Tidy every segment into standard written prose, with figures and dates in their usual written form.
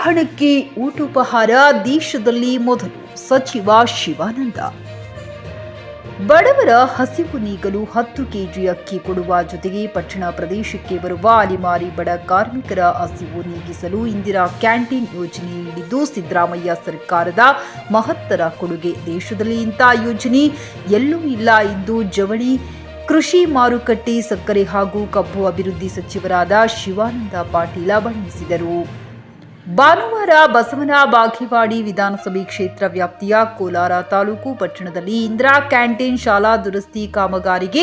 ಹಣಕ್ಕೆ ಊಟೋಪಹಾರ ದೇಶದಲ್ಲಿ ಮೊದಲು ಸಚಿವ ಶಿವಾನಂದ. ಬಡವರ ಹಸಿವು ನೀಗಲು 10 ಕೆಜಿ ಅಕ್ಕಿ ಕೊಡುವ ಜೊತೆಗೆ ಪಟ್ಟಣ ಪ್ರದೇಶಕ್ಕೆ ಬರುವ ಅಲೆಮಾರಿ ಬಡ ಕಾರ್ಮಿಕರ ಹಸಿವು ನೀಗಿಸಲು ಇಂದಿರಾ ಕ್ಯಾಂಟೀನ್ ಯೋಜನೆ ನೀಡಿದ್ದು ಸಿದ್ದರಾಮಯ್ಯ ಸರ್ಕಾರದ ಮಹತ್ತರ ಕೊಡುಗೆ. ದೇಶದಲ್ಲಿ ಇಂಥ ಯೋಜನೆ ಎಲ್ಲೂ ಇಲ್ಲ ಎಂದು ಜವಳಿ, ಕೃಷಿ ಮಾರುಕಟ್ಟೆ, ಸಕ್ಕರೆ ಹಾಗೂ ಕಬ್ಬು ಅಭಿವೃದ್ಧಿ ಸಚಿವರಾದ ಶಿವಾನಂದ ಪಾಟೀಲ ಬಣ್ಣಿಸಿದರು. ಭಾನುವಾರ ಬಸವನ ಬಾಗೇವಾಡಿ ವಿಧಾನಸಭೆ ಕ್ಷೇತ್ರ ವ್ಯಾಪ್ತಿಯ ಕೋಲಾರ ತಾಲೂಕು ಪಟ್ಟಣದಲ್ಲಿ ಇಂದಿರಾ ಕ್ಯಾಂಟೀನ್ ಶಾಲಾ ದುರಸ್ತಿ ಕಾಮಗಾರಿಗೆ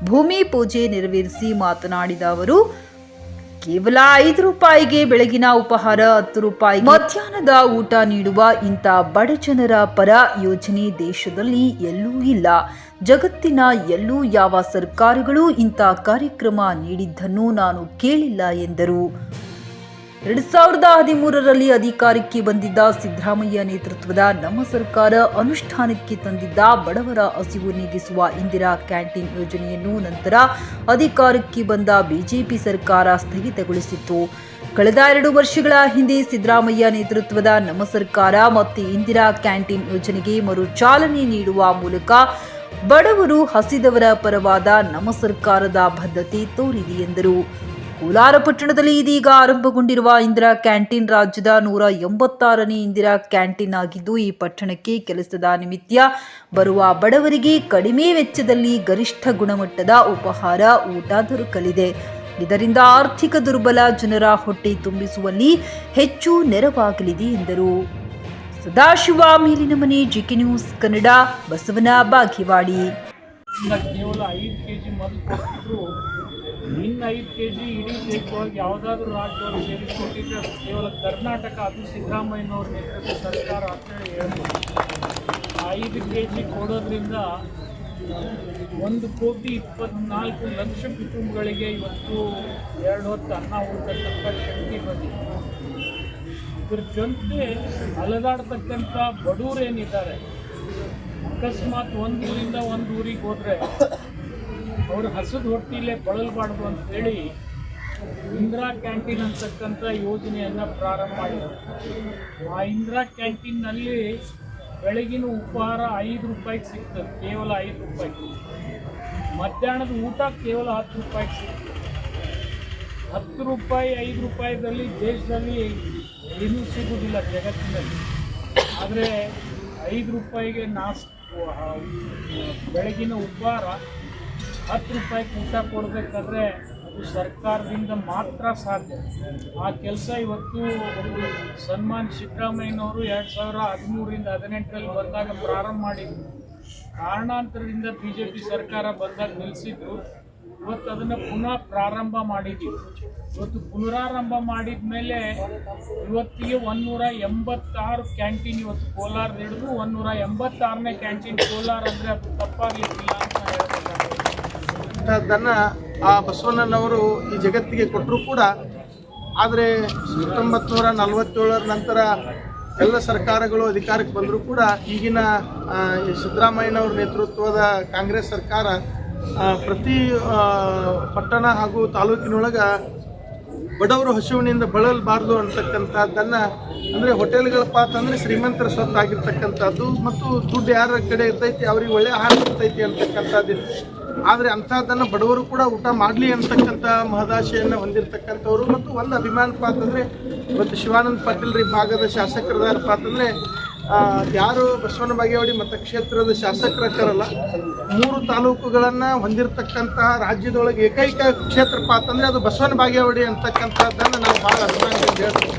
ಭೂಮಿ ಪೂಜೆ ನೆರವೇರಿಸಿ ಮಾತನಾಡಿದ ಅವರು, ಕೇವಲ 5 ರೂಪಾಯಿಗೆ ಬೆಳಗಿನ ಉಪಹಾರ, 10 ರೂಪಾಯಿ ಮಧ್ಯಾಹ್ನದ ಊಟ ನೀಡುವ ಇಂಥ ಬಡಜನರ ಪರ ಯೋಜನೆ ದೇಶದಲ್ಲಿ ಎಲ್ಲೂ ಇಲ್ಲ. ಜಗತ್ತಿನ ಎಲ್ಲೂ ಯಾವ ಸರ್ಕಾರಗಳು ಇಂಥ ಕಾರ್ಯಕ್ರಮ ನೀಡಿದ್ದನ್ನು ನಾನು ಕೇಳಿಲ್ಲ ಎಂದರು. 2013ರಲ್ಲಿ ಅಧಿಕಾರಕ್ಕೆ ಬಂದಿದ್ದ ಸಿದ್ದರಾಮಯ್ಯ ನೇತೃತ್ವದ ನಮ್ಮ ಸರ್ಕಾರ ಅನುಷ್ಠಾನಕ್ಕೆ ತಂದಿದ್ದ ಬಡವರ ಹಸಿವು ನೀಗಿಸುವ ಇಂದಿರಾ ಕ್ಯಾಂಟೀನ್ ಯೋಜನೆಯನ್ನು ನಂತರ ಅಧಿಕಾರಕ್ಕೆ ಬಂದ ಬಿಜೆಪಿ ಸರ್ಕಾರ ಸ್ಥಗಿತಗೊಳಿಸಿತ್ತು. ಕಳೆದ 2 ವರ್ಷಗಳ ಹಿಂದೆ ಸಿದ್ದರಾಮಯ್ಯ ನೇತೃತ್ವದ ನಮ್ಮ ಸರ್ಕಾರ ಮತ್ತೆ ಇಂದಿರಾ ಕ್ಯಾಂಟೀನ್ ಯೋಜನೆಗೆ ಮರು ಚಾಲನೆ ನೀಡುವ ಮೂಲಕ ಬಡವರು ಹಸಿದವರ ಪರವಾದ ನಮ್ಮ ಸರ್ಕಾರದ ಬದ್ಧತೆ ತೋರಿದೆ ಎಂದರು. ಕೋಲಾರ ಪಟ್ಟಣದಲ್ಲಿ ಇದೀಗ ಆರಂಭಗೊಂಡಿರುವ ಇಂದಿರಾ ಕ್ಯಾಂಟೀನ್ ರಾಜ್ಯದ 186ನೇ ಇಂದಿರಾ ಕ್ಯಾಂಟೀನ್ ಆಗಿದ್ದು, ಈ ಪಟ್ಟಣಕ್ಕೆ ಕೆಲಸದ ನಿಮಿತ್ತ ಬರುವ ಬಡವರಿಗೆ ಕಡಿಮೆ ವೆಚ್ಚದಲ್ಲಿ ಗರಿಷ್ಠ ಗುಣಮಟ್ಟದ ಉಪಹಾರ, ಊಟ ದೊರಕಲಿದೆ. ಇದರಿಂದ ಆರ್ಥಿಕ ದುರ್ಬಲ ಜನರ ಹೊಟ್ಟೆ ತುಂಬಿಸುವಲ್ಲಿ ಹೆಚ್ಚು ನೆರವಾಗಲಿದೆ ಎಂದರು. ಸದಾಶಿವ ಮೇಲಿನ ಮನೆ, ಜಿಕೆ ನ್ಯೂಸ್ ಕನ್ನಡ, ಬಸವನ ಬಾಗೇವಾಡಿ. ಕೇವಲ 5 ಕೆಜಿ ಮೊದಲು ಕೊಟ್ಟಿದ್ರು, ಇನ್ನು 5 ಕೆಜಿ ಇಡೀ ದೇಶದೊಳಗೆ ಯಾವುದಾದ್ರೂ ರಾಜ್ಯದೊಳಗೆ ಸೇರಿಸ್ಕೊಟ್ಟಿದ್ರೆ ಕೇವಲ ಕರ್ನಾಟಕ, ಅದು ಸಿದ್ದರಾಮಯ್ಯನವ್ರ ನೇತೃತ್ವದ ಸರ್ಕಾರ ಅಂತೇಳಿ ಹೇಳ್ಬೋದು. 5 ಕೆಜಿ ಕೊಡೋದ್ರಿಂದ 1,24,00,000 ಕುಟುಂಬಗಳಿಗೆ ಇವತ್ತು 2 ಹೊತ್ತು ಅನ್ನ ಉಳಿತಕ್ಕಂಥ ಶಕ್ತಿ ಬಂದಿದೆ. ಇದ್ರ ಜೊತೆ ಅಲದಾಡ್ತಕ್ಕಂಥ ಬಡವರೇನಿದ್ದಾರೆ, ಅಕಸ್ಮಾತ್ ಒಂದು ಊರಿಂದ ಒಂದು ಊರಿಗೆ ಹೋದರೆ ಅವರು ಹಸಿದ ಹೊಟ್ಟಿಲೇ ಬಳಲಬಾರ್ದು ಅಂತೇಳಿ ಇಂದಿರಾ ಕ್ಯಾಂಟೀನ್ ಅಂತಕ್ಕಂಥ ಯೋಜನೆಯನ್ನು ಪ್ರಾರಂಭ ಮಾಡಿದರು. ಆ ಇಂದಿರಾ ಕ್ಯಾಂಟೀನ್ನಲ್ಲಿ ಬೆಳಗಿನ ಉಪಹಾರ 5 ರೂಪಾಯಿಗೆ ಸಿಗ್ತದೆ, ಕೇವಲ 5 ರೂಪಾಯಿ. ಮಧ್ಯಾಹ್ನದ ಊಟ ಕೇವಲ 10 ರೂಪಾಯಿಗೆ ಸಿಗ್ತದೆ. 10 ರೂಪಾಯಿ 5 ರೂಪಾಯಿದಲ್ಲಿ ದೇಶದಲ್ಲಿ ಏನೂ ಸಿಗೋದಿಲ್ಲ ಜಗತ್ತಿನಲ್ಲಿ. ಆದರೆ 5 ರೂಪಾಯಿಗೆ ಬೆಳಗಿನ ಉಪಹಾರ, 10 ರೂಪಾಯಿಗೆ ಊಟ ಕೊಡಬೇಕಾದ್ರೆ ಅದು ಸರ್ಕಾರದಿಂದ ಮಾತ್ರ ಸಾಧ್ಯ. ಆ ಕೆಲಸ ಇವತ್ತು ಸನ್ಮಾನ್ ಸಿದ್ದರಾಮಯ್ಯನವರು 2013ರಿಂದ 2018ರಲ್ಲಿ ಬಂದಾಗ ಪ್ರಾರಂಭ ಮಾಡಿದ್ರು. ಕಾರಣಾಂತರದಿಂದ ಬಿಜೆಪಿ ಸರ್ಕಾರ ಬಂದಾಗ ನಿಲ್ಲಿಸಿದ್ರು. ಇವತ್ತು ಅದನ್ನು ಪುನಃ ಪ್ರಾರಂಭ ಮಾಡಿದ್ದೀವಿ. ಇವತ್ತು ಪುನರಾರಂಭ ಮಾಡಿದ ಮೇಲೆ ಇವತ್ತಿಗೆ 186 ಕ್ಯಾಂಟೀನ್ ಇವತ್ತು ಕೋಲಾರ ಹಿಡಿದು 186ನೇ ಕ್ಯಾಂಟೀನ್ ಕೋಲಾರ ಅಂದರೆ ಅದು ತಪ್ಪಾಗಲಿಕ್ಕಿಲ್ಲ ಅಂತ ಹೇಳಬೇಕಾಗುತ್ತೆ. ಅದನ್ನು ಆ ಬಸವಣ್ಣನವರು ಈ ಜಗತ್ತಿಗೆ ಕೊಟ್ಟರು ಕೂಡ, ಆದರೆ 1947ರ ನಂತರ ಎಲ್ಲ ಸರ್ಕಾರಗಳು ಅಧಿಕಾರಕ್ಕೆ ಬಂದರೂ ಕೂಡ ಈಗಿನ ಸಿದ್ದರಾಮಯ್ಯನವ್ರ ನೇತೃತ್ವದ ಕಾಂಗ್ರೆಸ್ ಸರ್ಕಾರ ಪ್ರತಿ ಪಟ್ಟಣ ಹಾಗೂ ತಾಲೂಕಿನೊಳಗೆ ಬಡವರು ಹಸಿವಿನಿಂದ ಬಳಲಬಾರ್ದು ಅಂತಕ್ಕಂಥದ್ದನ್ನು, ಅಂದರೆ ಹೋಟೆಲ್ಗಳಪ್ಪ ಅಂತಂದರೆ ಶ್ರೀಮಂತರ ಸ್ವತ್ತಾಗಿರ್ತಕ್ಕಂಥದ್ದು ಮತ್ತು ದುಡ್ಡು ಯಾರ ಕಡೆ ಇರ್ತೈತಿ ಅವ್ರಿಗೆ ಒಳ್ಳೆಯ ಆಹಾರ ಇರ್ತೈತಿ ಅಂತಕ್ಕಂಥದ್ದು. ಆದರೆ ಅಂಥದ್ದನ್ನು ಬಡವರು ಕೂಡ ಊಟ ಮಾಡಲಿ ಅಂತಕ್ಕಂಥ ಮಹದಾಶೆಯನ್ನು ಹೊಂದಿರತಕ್ಕಂಥವ್ರು. ಮತ್ತು ಒಂದು ಅಭಿಮಾನಪ್ಪ ಅಂತಂದರೆ ಇವತ್ತು ಶಿವಾನಂದ ಪಾಟೀಲ್ ಈ ಭಾಗದ ಶಾಸಕರದಾರಪ್ಪ ಅಂತಂದರೆ ಯಾರು ಬಸವನ ಬಾಗೇವಾಡಿ ಮತಕ್ಷೇತ್ರದ ಶಾಸಕರಕ್ಕಾರಲ್ಲ, 3 ತಾಲೂಕುಗಳನ್ನು ಹೊಂದಿರತಕ್ಕಂತಹ ರಾಜ್ಯದೊಳಗೆ ಏಕೈಕ ಕ್ಷೇತ್ರಪ್ಪ ಅಂತಂದರೆ ಅದು ಬಸವನ ಬಾಗೇವಾಡಿ ಅಂತಕ್ಕಂಥದ್ದನ್ನು ನಾವು ಭಾಳ ಅಭಿಮಾನದಿಂದ ಹೇಳ್ತೀವಿ.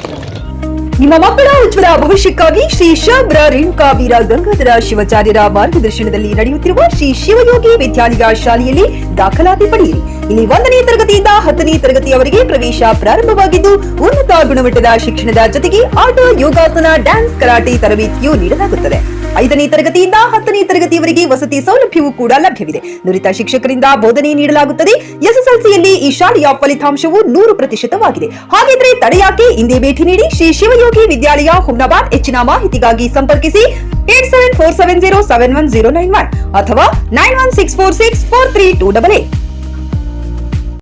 ನಿಮ್ಮ ಮಕ್ಕಳ ಉಜ್ವಲ ಭವಿಷ್ಯಕ್ಕಾಗಿ ಶ್ರೀ ಶಾಬ್ರ ರೇಣುಕಾ ವೀರ ಗಂಗಾಧರ ಶಿವಾಚಾರ್ಯರ ಮಾರ್ಗದರ್ಶನದಲ್ಲಿ ನಡೆಯುತ್ತಿರುವ ಶ್ರೀ ಶಿವಯೋಗಿ ವಿದ್ಯಾಲಯ ಶಾಲೆಯಲ್ಲಿ ದಾಖಲಾತಿ ಪಡೆಯಿರಿ. ಇಲ್ಲಿ 1ನೇ ತರಗತಿಯಿಂದ 10ನೇ ತರಗತಿಯವರೆಗೆ ಪ್ರವೇಶ ಪ್ರಾರಂಭವಾಗಿದ್ದು, ಉನ್ನತ ಗುಣಮಟ್ಟದ ಶಿಕ್ಷಣದ ಜೊತೆಗೆ ಆಟ, ಯೋಗಾಸನ, ಡ್ಯಾನ್ಸ್, ಕರಾಟೆ ತರಬೇತಿಯೂ ನೀಡಲಾಗುತ್ತದೆ. 5ನೇ ತರಗತಿಯಿಂದ 10ನೇ ತರಗತಿಯವರೆಗೆ ವಸತಿ ಸೌಲಭ್ಯವೂ ಕೂಡ ಲಭ್ಯವಿದೆ. ನುರಿತ ಶಿಕ್ಷಕರಿಂದ ಬೋಧನೆ ನೀಡಲಾಗುತ್ತದೆ. SSLCಯಲ್ಲಿ ಈ ಶಾಲೆಯ ಫಲಿತಾಂಶವು 100%ವಾಗಿದೆ. ಹಾಗಿದ್ರೆ ತಡೆಯಾಕೆ, ಇಂದೇ ಭೇಟಿ ನೀಡಿ ಶ್ರೀ ಶಿವಯೋಗಿ ವಿದ್ಯಾಲಯ, ಹುಮ್ನಾಬಾದ್. ಹೆಚ್ಚಿನ ಮಾಹಿತಿಗಾಗಿ ಸಂಪರ್ಕಿಸಿ 8747071091 ಅಥವಾ 9164643288.